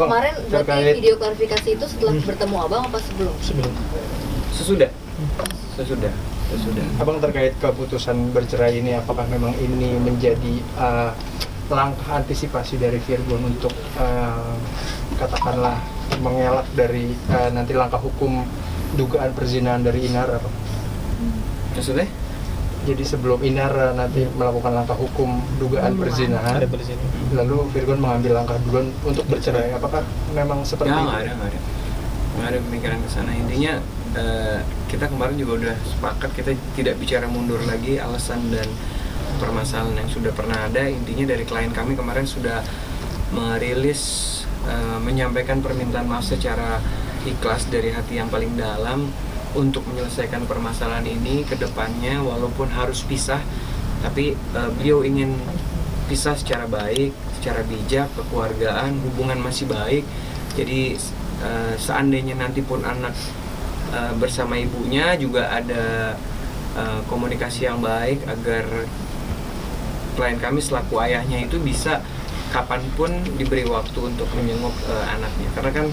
Kemarin berarti video klarifikasi itu setelah bertemu abang apa sebelum? Sesudah. Abang terkait keputusan bercerai ini, apakah memang ini menjadi langkah antisipasi dari Virgon untuk katakanlah mengelak dari nanti langkah hukum dugaan perzinahan dari Inara, Pak? Maksudnya? Jadi sebelum Inara nanti melakukan langkah hukum dugaan perzinahan, lalu Virgon mengambil langkah duluan untuk bercerai, apakah memang seperti itu? Nggak ada pemikiran ke sana. Intinya kita kemarin juga udah sepakat kita tidak bicara mundur lagi alasan dan permasalahan yang sudah pernah ada. Intinya dari klien kami kemarin sudah merilis menyampaikan permintaan maaf secara ikhlas dari hati yang paling dalam untuk menyelesaikan permasalahan ini ke depannya, walaupun harus pisah, tapi beliau ingin pisah secara baik, secara bijak, kekeluargaan, hubungan masih baik. Jadi seandainya nanti pun anak bersama ibunya juga ada komunikasi yang baik agar klien kami selaku ayahnya itu bisa kapanpun diberi waktu untuk menjenguk anaknya, karena kan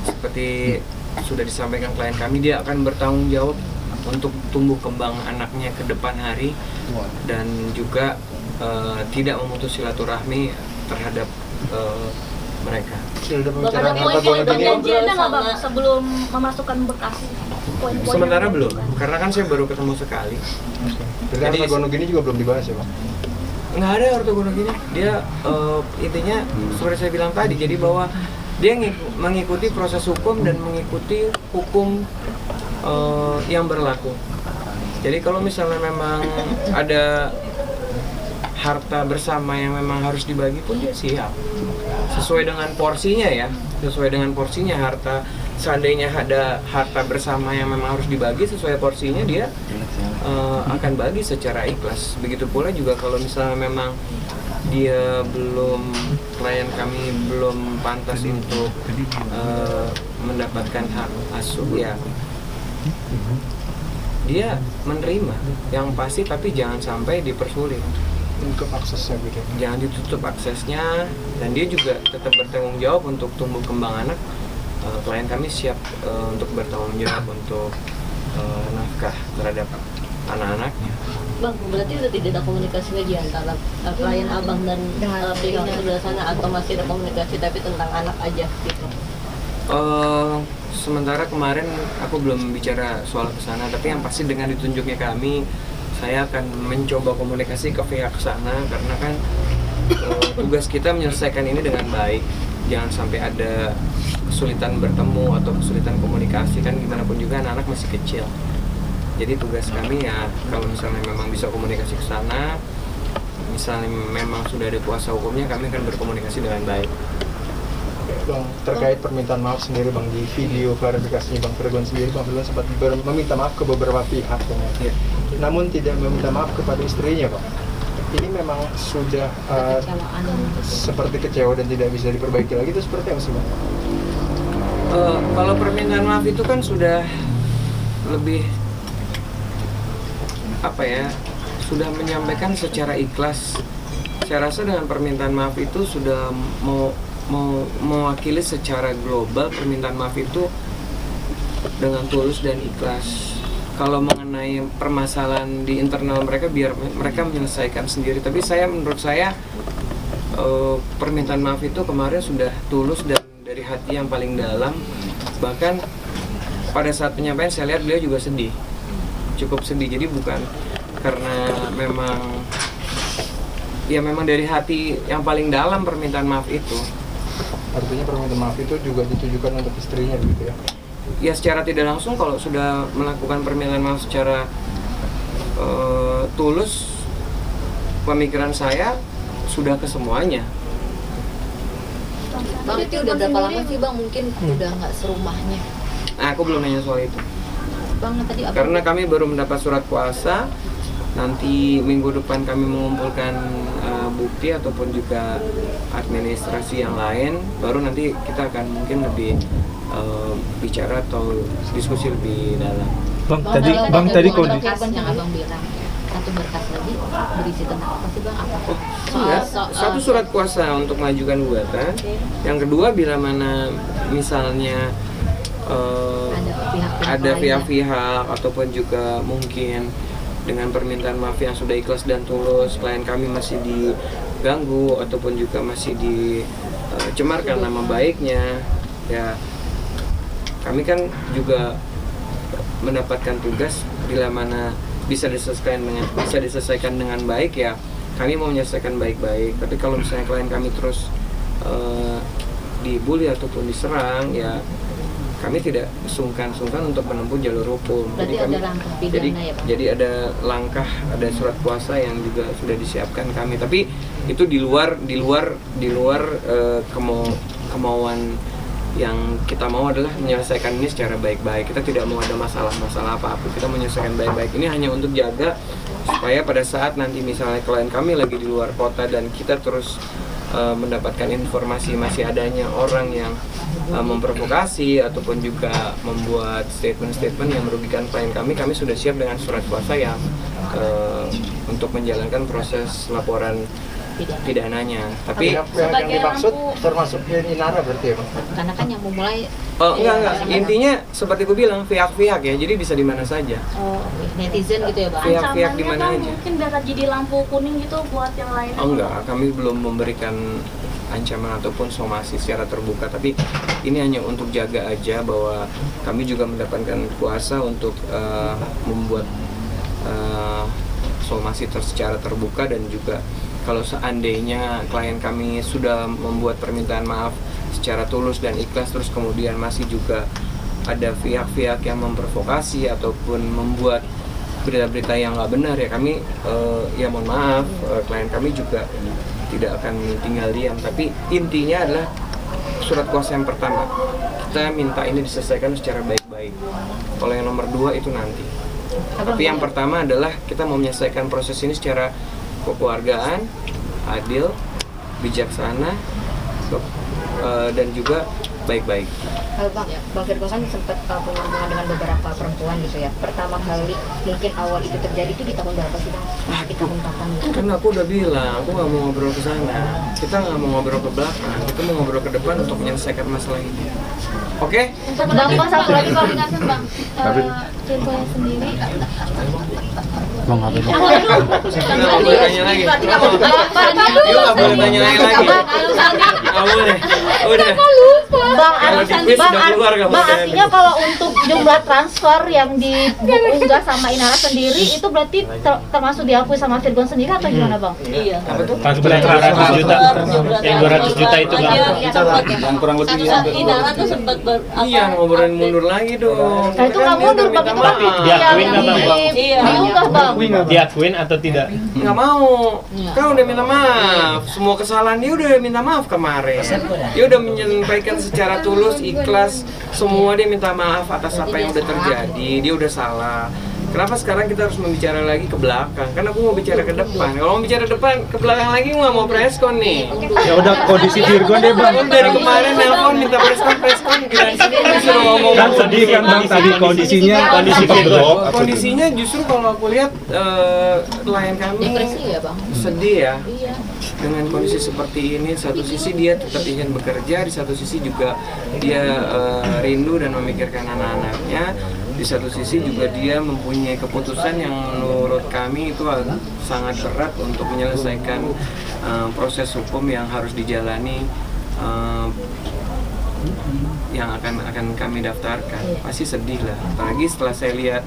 seperti sudah disampaikan klien kami, dia akan bertanggung jawab untuk tumbuh kembang anaknya ke depan hari dan juga tidak memutus silaturahmi terhadap mereka. Sebelum memasukkan berkas sementara belum, karena kan saya baru ketemu sekali. Jadi ortogonogini juga belum dibahas ya, Pak? Nggak ada ortogonogini. Dia intinya seperti saya bilang tadi, jadi bahwa dia mengikuti proses hukum dan mengikuti hukum yang berlaku. Jadi kalau misalnya memang ada harta bersama yang memang harus dibagi pun dia siap sesuai dengan porsinya ya, sesuai dengan porsinya. Harta, seandainya ada harta bersama yang memang harus dibagi sesuai porsinya, dia akan bagi secara ikhlas. Begitu pula juga kalau misalnya memang dia klien kami belum pantas untuk mendapatkan hak asuh, ya dia menerima yang pasti, tapi jangan sampai dipersulit untuk aksesnya gitu. Jangan ditutup aksesnya, dan dia juga tetap bertanggung jawab untuk tumbuh kembang anak. Klien kami siap untuk bertanggung jawab untuk nafkah terhadap anak-anaknya. Bang, berarti udah tidak ada komunikasi lagi antara klien abang dan pihak sebelah sana, atau masih ada komunikasi tapi tentang anak aja gitu? Sementara kemarin aku belum bicara soal kesana, tapi yang pasti dengan ditunjuknya kami, saya akan mencoba komunikasi ke pihak sana, karena kan tugas kita menyelesaikan ini dengan baik. Jangan sampai ada kesulitan bertemu atau kesulitan komunikasi, kan gimana pun juga anak-anak masih kecil. Jadi tugas kami ya, kalau misalnya memang bisa komunikasi ke sana, misalnya memang sudah ada kuasa hukumnya, kami akan berkomunikasi dengan baik. Bang, terkait permintaan maaf sendiri, Bang, di video klarifikasinya Bang Virgon sendiri, Bang Virgon sempat meminta maaf ke beberapa pihak, ya. Namun tidak meminta maaf kepada istrinya, Pak. Ini memang sudah seperti kecewa dan tidak bisa diperbaiki lagi, itu seperti apa sih, Bang? Kalau permintaan maaf itu kan sudah lebih sudah menyampaikan secara ikhlas. Saya rasa dengan permintaan maaf itu sudah mewakili secara global permintaan maaf itu dengan tulus dan ikhlas. Kalau mengenai permasalahan di internal mereka, biar mereka menyelesaikan sendiri. Tapi menurut saya permintaan maaf itu kemarin sudah tulus dan dari hati yang paling dalam. Bahkan pada saat penyampaian saya lihat beliau juga sedih, cukup sedih. Jadi bukan karena memang dari hati yang paling dalam permintaan maaf itu. Artinya permintaan maaf itu juga ditujukan untuk istrinya gitu ya? Ya secara tidak langsung, kalau sudah melakukan permintaan maaf secara tulus, pemikiran saya sudah ke semuanya. Bang, itu udah berapa lama sih, Bang? Mungkin udah nggak serumahnya? Nah, aku belum nanya soal itu. Bang, tadi apa? Karena kami baru mendapat surat kuasa. Nanti minggu depan kami mengumpulkan bukti ataupun juga administrasi yang lain, baru nanti kita akan mungkin lebih bicara atau diskusi lebih dalam. Bang, tadi kondisi yang abang bilang satu berkas lagi berisi tentang apa sih bang? Apa? Enggak, satu surat kuasa untuk mengajukan gugatan. Yang kedua, bila mana misalnya ada pihak-pihak ataupun juga mungkin dengan permintaan maaf yang sudah ikhlas dan tulus, klien kami masih diganggu ataupun juga masih dicemarkan nama baiknya, ya kami kan juga mendapatkan tugas bila mana bisa diselesaikan dengan baik, ya kami mau menyelesaikan baik-baik. Tapi kalau misalnya klien kami terus dibully ataupun diserang, ya kami tidak sungkan-sungkan untuk menempuh jalur hukum. Berarti ada langkah pidana ya Pak? Jadi ada langkah, ada surat kuasa yang juga sudah disiapkan kami. Tapi itu di luar kemauan yang kita mau adalah menyelesaikan ini secara baik-baik. Kita tidak mau ada masalah apa-apa. Kita menyelesaikan baik-baik. Ini hanya untuk jaga supaya pada saat nanti misalnya klien kami lagi di luar kota dan kita terus mendapatkan informasi masih adanya orang yang memprovokasi ataupun juga membuat statement-statement yang merugikan klien kami sudah siap dengan surat kuasa yang untuk menjalankan proses laporan pidananya. Tapi yang dimaksud termasuk Inara berarti ya Bang? Karena kan yang memulai enggak. Intinya seperti gue bilang, pihak-pihak ya. Jadi bisa di mana saja. Netizen gitu ya Bang? Pihak-pihak di mana aja. Mungkin biar jadi lampu kuning gitu buat yang lain. Enggak, kami belum memberikan ancaman ataupun somasi secara terbuka, tapi ini hanya untuk jaga aja bahwa kami juga mendapatkan kuasa untuk membuat somasi secara terbuka. Dan juga kalau seandainya klien kami sudah membuat permintaan maaf secara tulus dan ikhlas, terus kemudian masih juga ada pihak-pihak yang memprovokasi ataupun membuat berita-berita yang nggak benar, ya kami ya mohon maaf, klien kami juga tidak akan tinggal diam. Tapi intinya adalah surat kuasa yang pertama, kita minta ini diselesaikan secara baik-baik. Kalau yang nomor 2 itu nanti. Tapi yang pertama adalah kita mau menyelesaikan proses ini secara kekeluargaan, adil, bijaksana, dan juga baik-baik. Bang Firgo kan sempat punya hubungan dengan beberapa perempuan gitu ya. Pertama kali mungkin awal itu terjadi itu di tahun berapa sih Bang? Di tahun kapan gitu? Kan aku udah bilang, aku nggak mau ngobrol ke sana. Kita nggak mau ngobrol ke belakang, kita mau ngobrol ke depan untuk menyelesaikan masalah ini. Oke? Bang, satu lagi kalau ingatkan Bang, Firgonya sendiri. Bang apa itu? Nggak boleh tanya lagi. Yuk nggak boleh tanya lagi. Nggak boleh. Udah. Bang, artinya kalau untuk jumlah transfer yang diunggah sama Inara sendiri itu berarti termasuk diakui sama Virgon sendiri atau gimana Bang? Iya. Apa tuh? Transfer yang 200 juta. Yang 200 juta itu Bang. Yang kurang lebih Inara tuh sempat Iya, ngobrolin mundur lagi dong. Nah itu nggak mundur Bang, itu Tapi diakuin nggak Bang? diunggah Bang. Diakuin atau tidak? Nggak mau. Kan udah minta maaf. Semua kesalahan dia udah minta maaf kemarin. Dia udah menyampaikan secara tulus, ikhlas, semua dia minta maaf atas apa yang udah terjadi. Dia udah salah. Kenapa sekarang kita harus membicara lagi ke belakang? Kan aku mau bicara ke depan. Kalau mau bicara depan, ke belakang lagi nggak mau preskon nih. Ya udah kondisi Virgon deh Bang. Kan dari kemarin nelpon minta preskon. Gila di sini disuruh ngomong. Kan sedih kan Bang tadi kondisi Virgon. Kondisinya justru kalau aku lihat klien kami depresi ya Bang? sedih ya. Iya. Dengan kondisi seperti ini, satu sisi dia tetap ingin bekerja, di satu sisi juga dia rindu dan memikirkan anak-anaknya. Di satu sisi juga dia mempunyai keputusan yang menurut kami itu sangat berat untuk menyelesaikan proses hukum yang harus dijalani, yang akan kami daftarkan. Pasti sedih lah, apalagi setelah saya lihat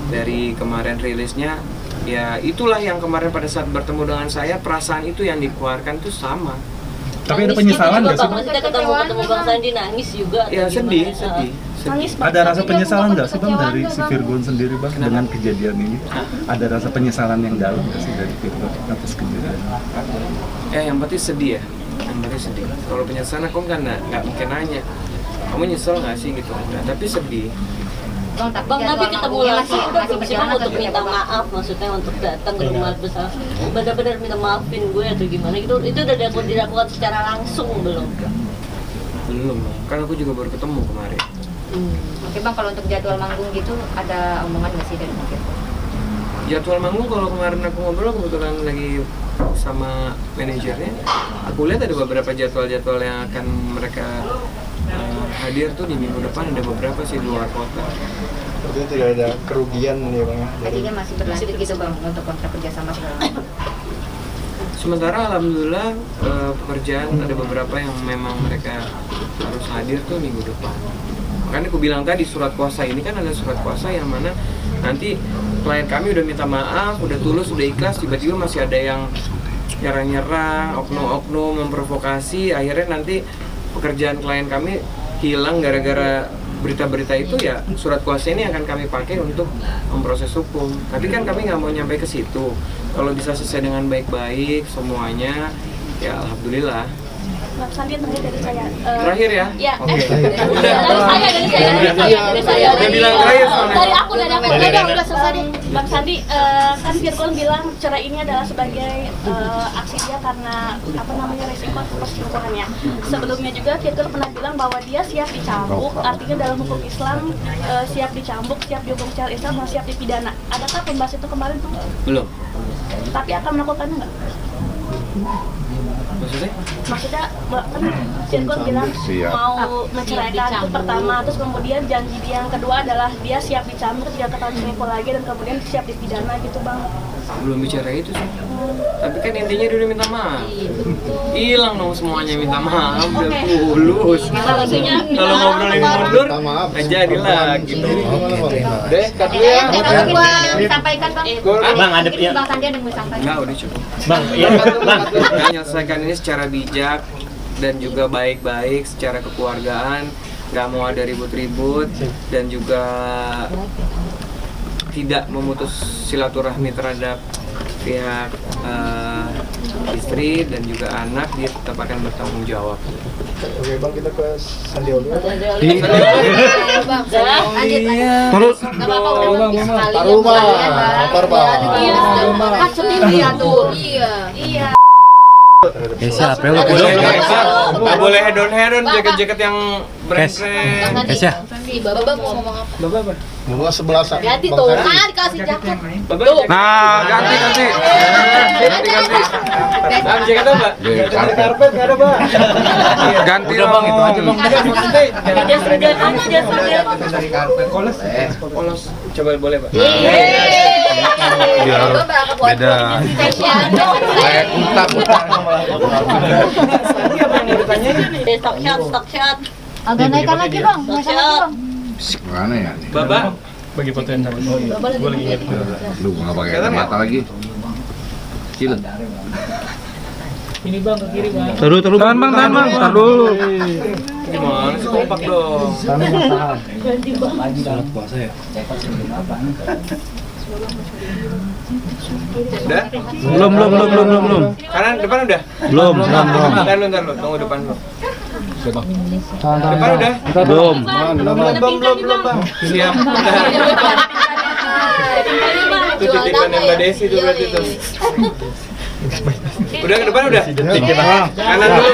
dari kemarin rilisnya, ya itulah yang kemarin pada saat bertemu dengan saya, perasaan itu yang dikeluarkan itu sama. Tapi ada penyesalan nggak sih Bang? Maksudnya ketemu Bang Sandi nangis juga. Ya atau sedih, gimana? sedih. Ada rasa penyesalan nggak sih Bang dari si Virgon sendiri Bang dengan kejadian ini? Ada rasa penyesalan yang dalam nggak sih dari Virgon atas kejadian? Yang penting sedih ya. Yang penting sedih. Kalau penyesalan aku kan nggak mungkin nanya. Kamu nyesel nggak sih gitu? Nah, tapi sedih. Bang, Bang, tapi ketemu langsung udah belum sih Bang untuk minta maaf, maksudnya untuk datang ke rumah besar, benar-benar minta maafin gue atau gimana gitu, itu udah dilakukan secara langsung belum? Belum, kan aku juga baru ketemu kemarin. Oke Bang, kalau untuk jadwal manggung gitu ada omongan nggak sih dari Bang Firgo? Jadwal manggung kalau kemarin aku ngobrol kebetulan lagi sama manajernya, aku lihat ada beberapa jadwal-jadwal yang akan mereka hadir tuh di minggu depan, ada beberapa sih di luar kota. Artinya tidak ada kerugian ya Bang ya? Artinya masih berlanjut gitu Bang untuk kontrak kerjasama segala macam. Sementara alhamdulillah pekerjaan ada beberapa yang memang mereka harus hadir tuh minggu depan. Makanya aku bilang tadi surat kuasa ini kan ada surat kuasa yang mana nanti klien kami udah minta maaf, udah tulus, udah ikhlas, tiba-tiba masih ada yang nyerang-nyerang, oknum-oknum, memprovokasi, akhirnya nanti pekerjaan klien kami hilang gara-gara berita-berita itu. Ya surat kuasa ini akan kami pakai untuk memproses hukum. Tapi kan kami nggak mau nyampe ke situ. Kalau bisa selesai dengan baik-baik semuanya, ya alhamdulillah. Bang Sandi terakhir dari saya. Terakhir ya? Iya. Oke. Dari saya. Udah bilang terakhir soalnya. Dari aku udah selesai deh. Bang Sandi, kan Virgon bilang cerai ini adalah sebagai aksi dia karena resiko perselingkuhannya. Sebelumnya juga Virgon pernah bilang bahwa dia siap dicambuk, artinya dalam hukum Islam siap dicambuk, siap dihukum secara Islam, dan siap dipidana. Adakah pembahas itu kemarin tuh? Belum. Tapi akan melakukannya nggak? Maksudnya kan Virgon bilang mau menceraikan itu pertama, terus kemudian janji dia yang kedua adalah dia siap dicambuk jika ketahuan selingkuh lagi, dan kemudian siap dipidana gitu Bang. Belum bicara itu sih. Tapi kan intinya dia udah minta maaf. Hilang dong semuanya minta maaf, udah tulus. Kalau ngobrolin mundur, nggak jadi lagi. Deh, cut dulu ya. Disampaikan Bang. Bang, ada ya. Bang Sandi ada yang mau sampaikan. Enggak, udah cukup. Bang, iya, Bang. Kita menyelesaikan ini secara bijak dan juga baik-baik secara kekeluargaan, nggak mau ada ribut-ribut dan juga tidak memutus silaturahmi terhadap pihak istri dan juga anak. Dia tetap akan bertanggung jawab. Oke Bang, kita ke Sandiaga dulu. Bang, lanjut. Terus Taruh Bang, motor Bang. Kan sendiri ya tuh. Iya. Kesya, Nggak boleh hedon-hedon, jaket-jaket yang brand-brand. Kesya. Bapak mau ngomong apa? Ngomong sebelah sana. Ganti tuh, kan dikasih jaket. Nah, ganti. Bang, jaket apa? Karpet nggak ada Bang. Ganti udah Bang, itu aja Bang. Polos. Coba boleh Pak? Biar beda. Stock shot. Agak naikkan lagi Bang, naikkan lagi Bang. Mana ya? Bapak, Bagi foto yang tadi. Gue lagi inget. Lu nggak pakai kacamata lagi? Kecil. Taruh Bang, tahan Bang. Taruh. gimana sih kompak dong? Udah? Belum. Kanan depan udah? Belum. Ntar lu, tunggu depan lu. Depan udah? Belum. Belum Bang. Siap. Itu titipan yang Mbak Desi itu berarti tuh. Udah ke depan udah? Kanan dulu.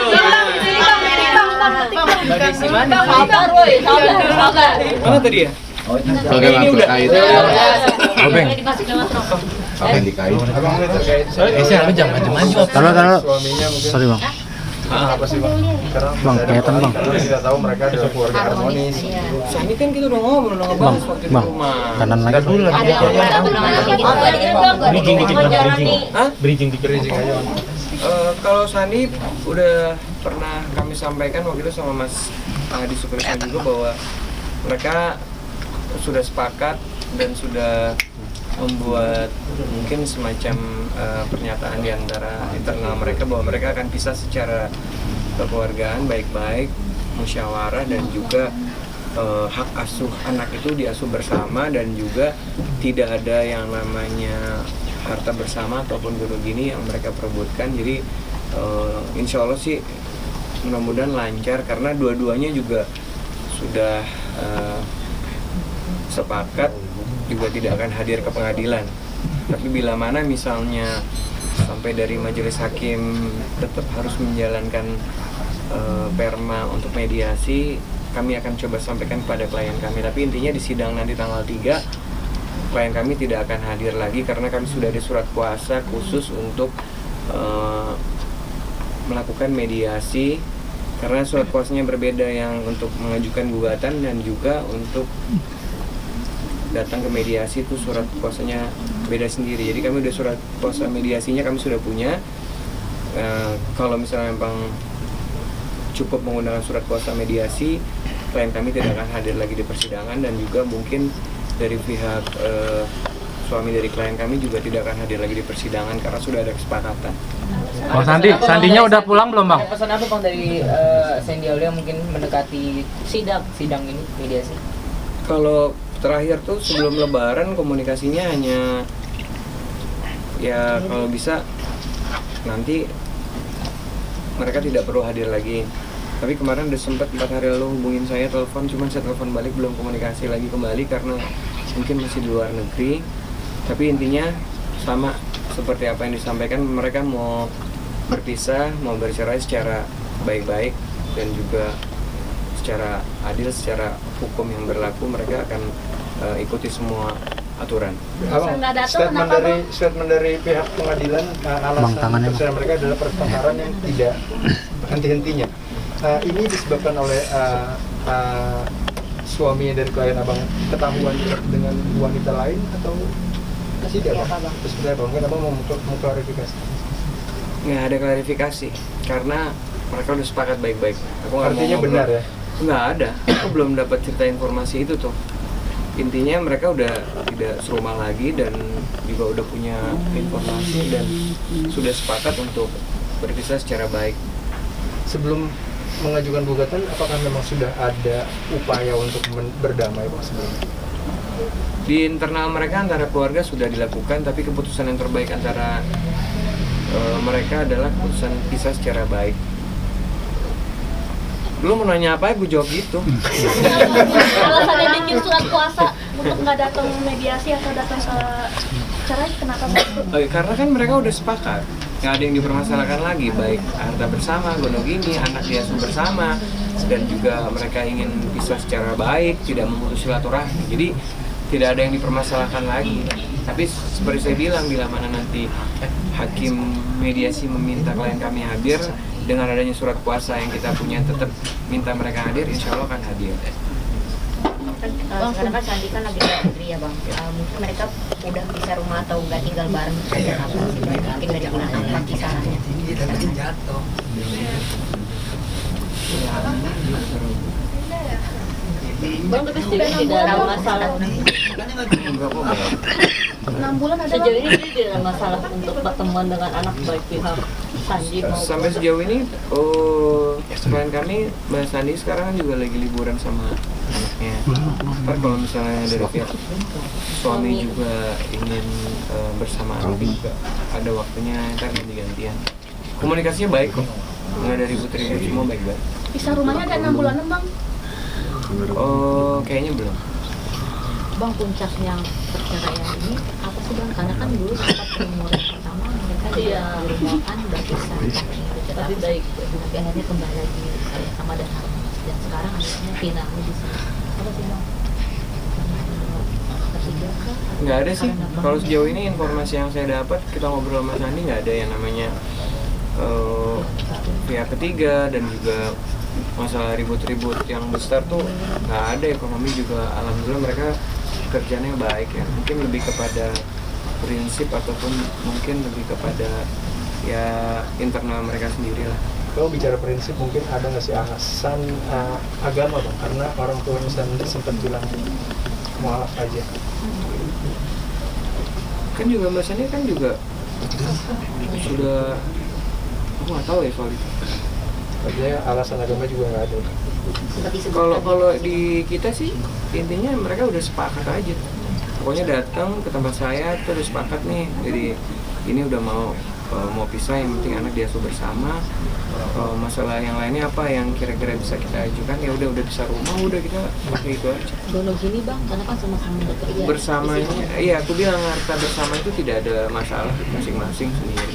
Mbak Desi mana? Sabar woi, sabar. Mana tadi ya? Pakai Ini lampu udah. kait. Obeng. Pakai di kait. Abang ini terkait Lu jangan maju. Taruh. suaminya mungkin. Sorry Bang. Apa sih Bang? Karena Bang, kelihatan, Bang. Kita tahu mereka adalah keluarga harmonis. Ini kan kita udah ngobrol, udah ngebahas waktu di rumah. Kanan lagi dulu. Bridging dikit, Hah? Bridging dikit. Bridging aja Bang. Kalau Sani udah pernah kami sampaikan waktu itu sama Mas Adi Sukrisno juga bahwa mereka sudah sepakat dan sudah membuat mungkin semacam pernyataan di antara internal mereka bahwa mereka akan pisah secara kekeluargaan baik-baik, musyawarah, dan juga hak asuh anak itu diasuh bersama, dan juga tidak ada yang namanya harta bersama ataupun guru gini yang mereka perebutkan. Jadi insya Allah sih mudah-mudahan lancar karena dua-duanya juga sudah sepakat juga tidak akan hadir ke pengadilan. Tapi bila mana misalnya sampai dari majelis hakim tetap harus menjalankan perma untuk mediasi, kami akan coba sampaikan kepada klien kami. Tapi intinya di sidang nanti tanggal 3 klien kami tidak akan hadir lagi karena kami sudah ada surat kuasa khusus untuk melakukan mediasi, karena surat kuasanya berbeda, yang untuk mengajukan gugatan dan juga untuk datang ke mediasi itu surat kuasanya beda sendiri. Jadi kami udah surat kuasa mediasinya kami sudah punya. Kalau misalnya memang cukup menggunakan surat kuasa mediasi, klien kami tidak akan hadir lagi di persidangan, dan juga mungkin dari pihak suami dari klien kami juga tidak akan hadir lagi di persidangan karena sudah ada kesepakatan. Bang Sandinya udah pulang belum bang? Ada pesan apa bang dari Sandy Aulia mungkin mendekati sidang ini, mediasi? Kalau terakhir tuh sebelum Lebaran komunikasinya hanya ya kalau bisa nanti mereka tidak perlu hadir lagi. Tapi kemarin udah sempat 4 hari lalu hubungin saya telepon, cuman saya telepon balik belum komunikasi lagi kembali karena mungkin masih di luar negeri. Tapi intinya sama seperti apa yang disampaikan, mereka mau berpisah, mau bercerai secara baik-baik dan juga secara adil, secara hukum yang berlaku. Mereka akan ikuti semua aturan. Abang, statement dari pihak pengadilan, alasan perceraian mereka adalah pertengkaran yang tidak henti-hentinya. Ini disebabkan oleh suami dari klien abang ketahuan dengan wanita lain atau tidak, Bang? Terus seperti apa? Mungkin abang mau klarifikasi? Nggak ada klarifikasi karena mereka udah sepakat baik-baik. Artinya benar ya? Nggak ada. Aku belum dapat cerita informasi itu tuh. Intinya mereka udah tidak serumah lagi dan juga udah punya informasi dan sudah sepakat untuk berpisah secara baik. Sebelum mengajukan gugatan, apakah memang sudah ada upaya untuk berdamai, Pak, sebelumnya? Di internal mereka antara keluarga sudah dilakukan, tapi keputusan yang terbaik antara mereka adalah keputusan pisah secara baik. Lu mau nanya apa ya, gue jawab gitu. Alasannya bikin surat kuasa untuk nggak datang mediasi atau datang ke cerai, kenapa? Karena kan mereka udah sepakat, nggak ada yang dipermasalahkan lagi, baik harta bersama, gonogini, anak diasuh bersama, dan juga mereka ingin pisah secara baik, tidak memutus silaturahmi. Jadi tidak ada yang dipermasalahkan lagi. Tapi seperti saya bilang, bila mana nanti hakim mediasi meminta klien kami hadir, dengan adanya surat kuasa yang kita punya tetap minta mereka hadir, insya Allah akan hadir. Sekarang kan Sandi kan lagi negeri ya bang, mungkin mereka udah bisa rumah atau nggak tinggal bareng dan apa sih, mungkin dari bulan apa kisarannya? Bang, tapi tidak ada masalah. 6 bulan ada Sejauh ini tidak ada masalah untuk pertemuan dengan anak baik pihak Sandi maupun sampai sejauh ini, klien kami Mbak Sandi sekarang juga lagi liburan sama anaknya. Ntar kalau misalnya dari pihak suami juga ingin bersama anak juga ada waktunya, ntar ganti-gantian. Komunikasinya baik kok, nggak ada ribut-ribut, semua baik-baik. pisah rumahnya ada 6 bulanan bang? Oh, kayaknya belum. Bang, puncaknya perceraian ini apa sih bang? Karena kan dulu sempat pemulihan pertama mereka Iya. di rumah kan udah bisa Tapi baik. tapi akhirnya kembali lagi sama dan harmonis, dan sekarang akhirnya finalnya di sini. Apa sih bang? Ketiga kah? Nggak ada sih. Kalau sejauh ini informasi yang saya dapat, kita ngobrol sama Sandi, nggak ada yang namanya pihak ketiga, dan juga masalah ribut-ribut yang besar tuh nggak ada. Ekonomi juga alhamdulillah mereka kerjanya baik ya. Mungkin lebih kepada prinsip ataupun mungkin lebih kepada ya internal mereka sendiri lah. Kalau bicara prinsip, mungkin ada nggak sih alasan agama, Bang? Karena orang tuanya Sandi sempat bilang mualaf aja. Kan juga Mbak Sandi kan juga sudah, aku nggak tahu ya soal itu. Artinya alasan agama juga nggak ada. Kalau di kita sih intinya mereka udah sepakat aja. Pokoknya datang ke tempat saya tuh udah sepakat nih. Jadi ini udah mau pisah, yang penting anak diasuh bersama. Masalah yang lainnya apa yang kira-kira bisa kita ajukan, ya udah bisa rumah, udah kita pakai itu aja. Dono gini bang, karena kan sama-sama bekerja. Bersamanya, iya aku bilang harta bersama itu tidak ada masalah, masing-masing sendiri.